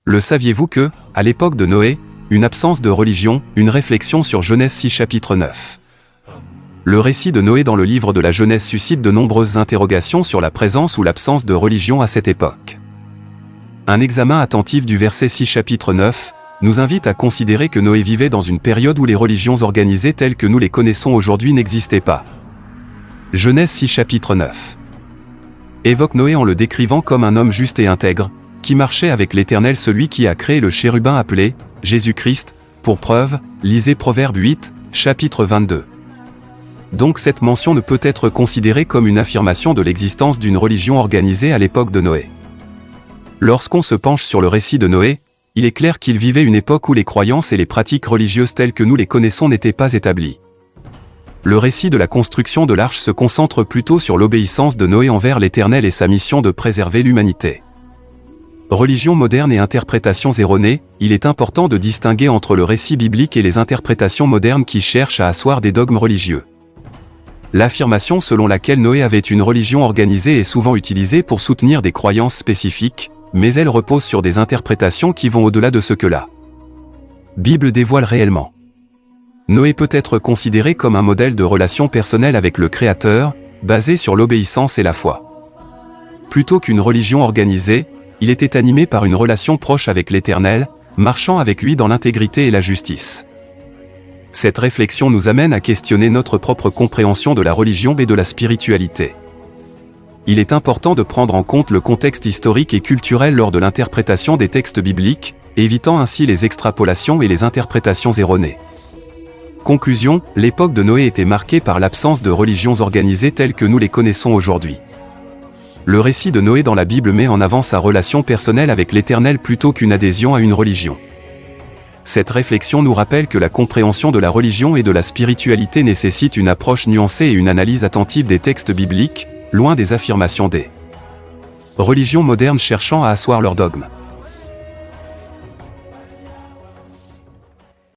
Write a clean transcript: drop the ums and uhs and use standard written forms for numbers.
Le saviez-vous que, à l'époque de Noé, une absence de religion, une réflexion sur Genèse 6 chapitre 9. Le récit de Noé dans le livre de la Genèse suscite de nombreuses interrogations sur la présence ou l'absence de religion à cette époque. Un examen attentif du verset 6 chapitre 9 nous invite à considérer que Noé vivait dans une période où les religions organisées telles que nous les connaissons aujourd'hui n'existaient pas. Genèse 6 chapitre 9 évoque Noé en le décrivant comme un homme juste et intègre, qui marchait avec l'Éternel, celui qui a créé le chérubin appelé Jésus-Christ. Pour preuve, lisez Proverbe 8, chapitre 22. Donc cette mention ne peut être considérée comme une affirmation de l'existence d'une religion organisée à l'époque de Noé. Lorsqu'on se penche sur le récit de Noé, il est clair qu'il vivait une époque où les croyances et les pratiques religieuses telles que nous les connaissons n'étaient pas établies. Le récit de la construction de l'arche se concentre plutôt sur l'obéissance de Noé envers l'Éternel et sa mission de préserver l'humanité. Religion moderne et interprétations erronées, il est important de distinguer entre le récit biblique et les interprétations modernes qui cherchent à asseoir des dogmes religieux. L'affirmation selon laquelle Noé avait une religion organisée est souvent utilisée pour soutenir des croyances spécifiques, mais elle repose sur des interprétations qui vont au-delà de ce que la Bible dévoile réellement. Noé peut être considéré comme un modèle de relation personnelle avec le Créateur, basé sur l'obéissance et la foi. Plutôt qu'une religion organisée, il était animé par une relation proche avec l'Éternel, marchant avec lui dans l'intégrité et la justice. Cette réflexion nous amène à questionner notre propre compréhension de la religion et de la spiritualité. Il est important de prendre en compte le contexte historique et culturel lors de l'interprétation des textes bibliques, évitant ainsi les extrapolations et les interprétations erronées. Conclusion, l'époque de Noé était marquée par l'absence de religions organisées telles que nous les connaissons aujourd'hui. Le récit de Noé dans la Bible met en avant sa relation personnelle avec l'Éternel plutôt qu'une adhésion à une religion. Cette réflexion nous rappelle que la compréhension de la religion et de la spiritualité nécessite une approche nuancée et une analyse attentive des textes bibliques, loin des affirmations des religions modernes cherchant à asseoir leurs dogmes.